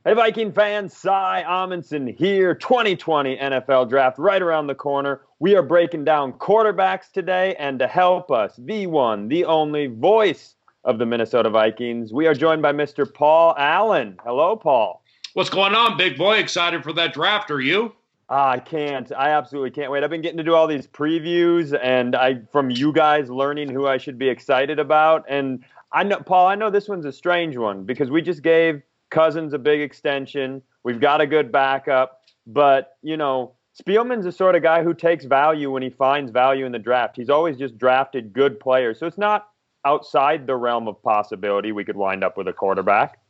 Hey, Viking fans, Cy Amundson here. 2020 NFL Draft right around the corner. We are breaking down quarterbacks today, and to help us, the one, the only voice of the Minnesota Vikings, we are joined by Mr. Paul Allen. Hello, Paul. What's going on, big boy? Excited for that draft, are you? I can't. I absolutely can't wait. I've been getting to do all these previews, and from you guys learning who I should be excited about. And I know, Paul, I know this one's a strange one because we just gave Cousins a big extension. We've got a good backup, but Spielman's the sort of guy who takes value when he finds value in the draft. He's always just drafted good players, so it's not outside the realm of possibility we could wind up with a quarterback.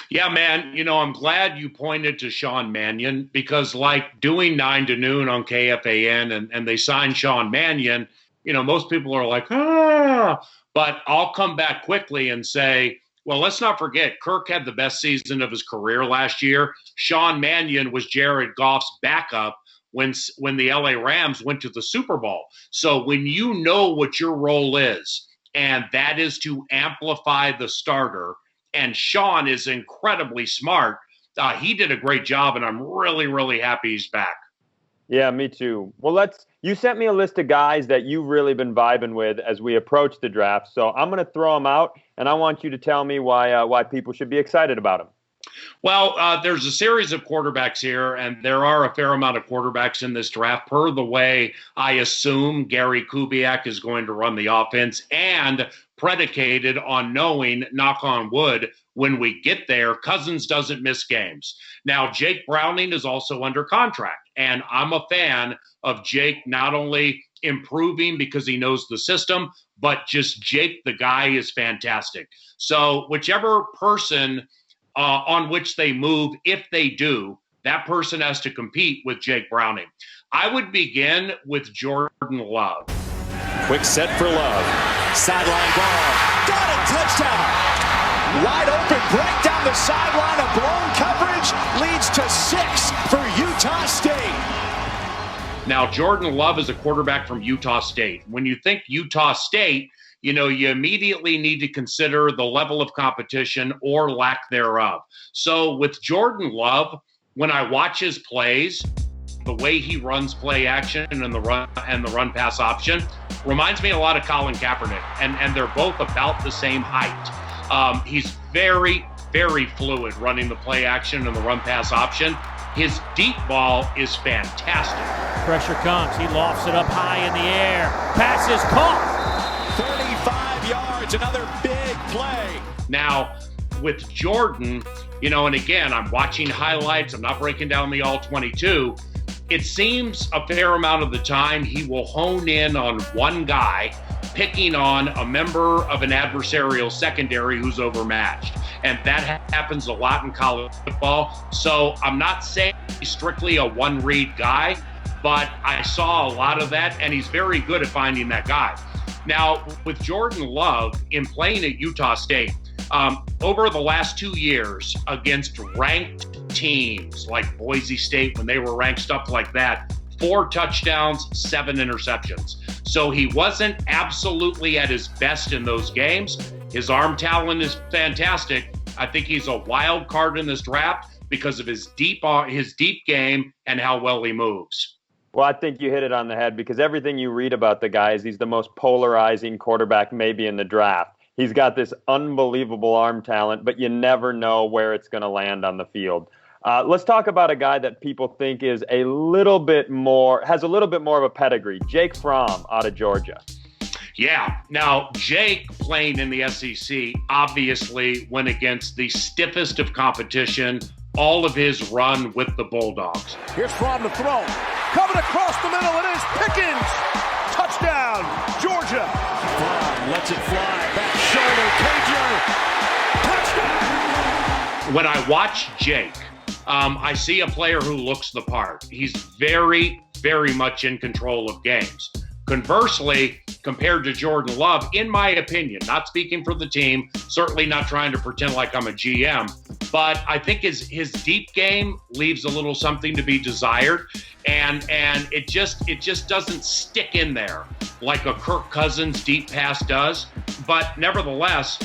Yeah, man. I'm glad you pointed to Sean Mannion because, like, doing 9 to noon on KFAN and they signed Sean Mannion, most people are like, but I'll come back quickly and say, well, let's not forget, Kirk had the best season of his career last year. Sean Mannion was Jared Goff's backup when the LA Rams went to the Super Bowl. So when you know what your role is, and that is to amplify the starter, and Sean is incredibly smart, he did a great job, and I'm really, really happy he's back. Yeah, me too. Well, you sent me a list of guys that you've really been vibing with as we approach the draft. So I'm going to throw them out, and I want you to tell me why people should be excited about them. Well, there's a series of quarterbacks here, and there are a fair amount of quarterbacks in this draft. Per the way I assume Gary Kubiak is going to run the offense, and predicated on knowing, knock on wood, when we get there, Cousins doesn't miss games. Now, Jake Browning is also under contract, and I'm a fan of Jake not only improving because he knows the system, but just Jake, the guy, is fantastic. So whichever person on which they move, if they do, that person has to compete with Jake Browning. I would begin with Jordan Love. Quick set for Love. Sideline ball. Got it. Touchdown. Wide open. Break down the sideline. A blown coverage leads to 6 for Utah State. Now, Jordan Love is a quarterback from Utah State. When you think Utah State, you immediately need to consider the level of competition or lack thereof. So with Jordan Love, when I watch his plays, the way he runs play action and the run pass option reminds me a lot of Colin Kaepernick, and they're both about the same height. He's very, very fluid running the play action and the run pass option. His deep ball is fantastic. Pressure comes. He lofts it up high in the air. Pass is caught. 35 yards, another big play. Now, with Jordan, and again, I'm watching highlights. I'm not breaking down the all 22. It seems a fair amount of the time he will hone in on one guy, picking on a member of an adversarial secondary who's overmatched. And that happens a lot in college football. So I'm not saying he's strictly a one-read guy, but I saw a lot of that, and he's very good at finding that guy. Now, with Jordan Love in playing at Utah State, over the last 2 years against ranked teams like Boise State, when they were ranked, stuff like that, 4 touchdowns, 7 interceptions. So he wasn't absolutely at his best in those games. His arm talent is fantastic. I think he's a wild card in this draft because of his deep game and how well he moves. Well, I think you hit it on the head because everything you read about the guy is he's the most polarizing quarterback maybe in the draft. He's got this unbelievable arm talent, but you never know where it's going to land on the field. Let's talk about a guy that people think is has a little bit more of a pedigree, Jake Fromm out of Georgia. Yeah. Now, Jake, playing in the SEC, obviously went against the stiffest of competition all of his run with the Bulldogs. Here's Fromm to throw. Coming across the middle, it is Pickens. Touchdown, Georgia. Fromm lets it fly. Back shoulder, Cager. Touchdown. When I watch Jake, I see a player who looks the part. He's very, very much in control of games. Conversely, compared to Jordan Love, in my opinion, not speaking for the team, certainly not trying to pretend like I'm a GM, but I think his deep game leaves a little something to be desired, and it just doesn't stick in there like a Kirk Cousins deep pass does. But nevertheless,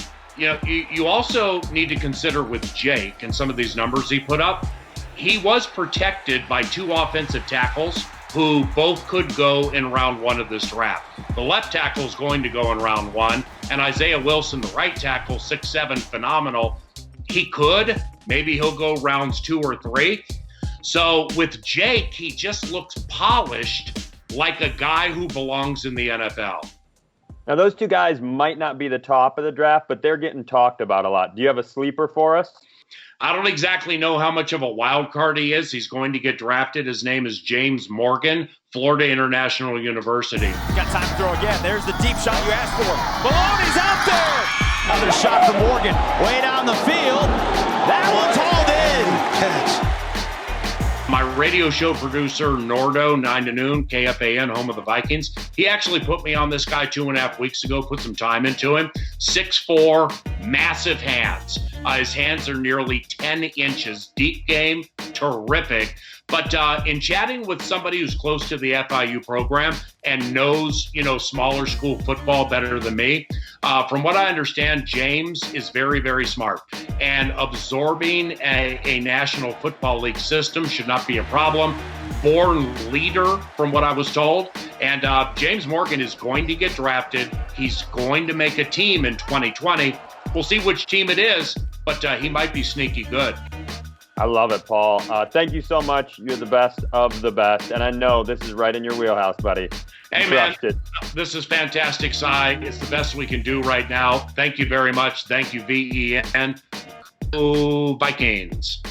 you also need to consider with Jake and some of these numbers he put up, he was protected by 2 offensive tackles who both could go in round 1 of this draft. The left tackle is going to go in round 1, and Isaiah Wilson, the right tackle, 6'7", phenomenal. Maybe he'll go rounds 2 or 3. So with Jake, he just looks polished, like a guy who belongs in the NFL. Now, those 2 guys might not be the top of the draft, but they're getting talked about a lot. Do you have a sleeper for us? I don't exactly know how much of a wild card he is. He's going to get drafted. His name is James Morgan, Florida International University. Got time to throw again. There's the deep shot you asked for. Maloney's out there. Another shot from Morgan. Way down the field. That one's hauled in. Catch. My radio show producer, Nordo, 9 to noon, KFAN, home of the Vikings. He actually put me on this guy 2.5 weeks ago, put some time into him. 6'4", massive hands. His hands are nearly 10 inches. Deep game, terrific. But in chatting with somebody who's close to the FIU program and knows, smaller school football better than me, from what I understand, James is very, very smart. And absorbing a National Football League system should not be a problem. Born leader, from what I was told. And James Morgan is going to get drafted. He's going to make a team in 2020. We'll see which team it is, but he might be sneaky good. I love it, Paul. Thank you so much. You're the best of the best. And I know this is right in your wheelhouse, buddy. Hey, man, this is fantastic, Cy. It's the best we can do right now. Thank you very much. Thank you, VEN. Vikings.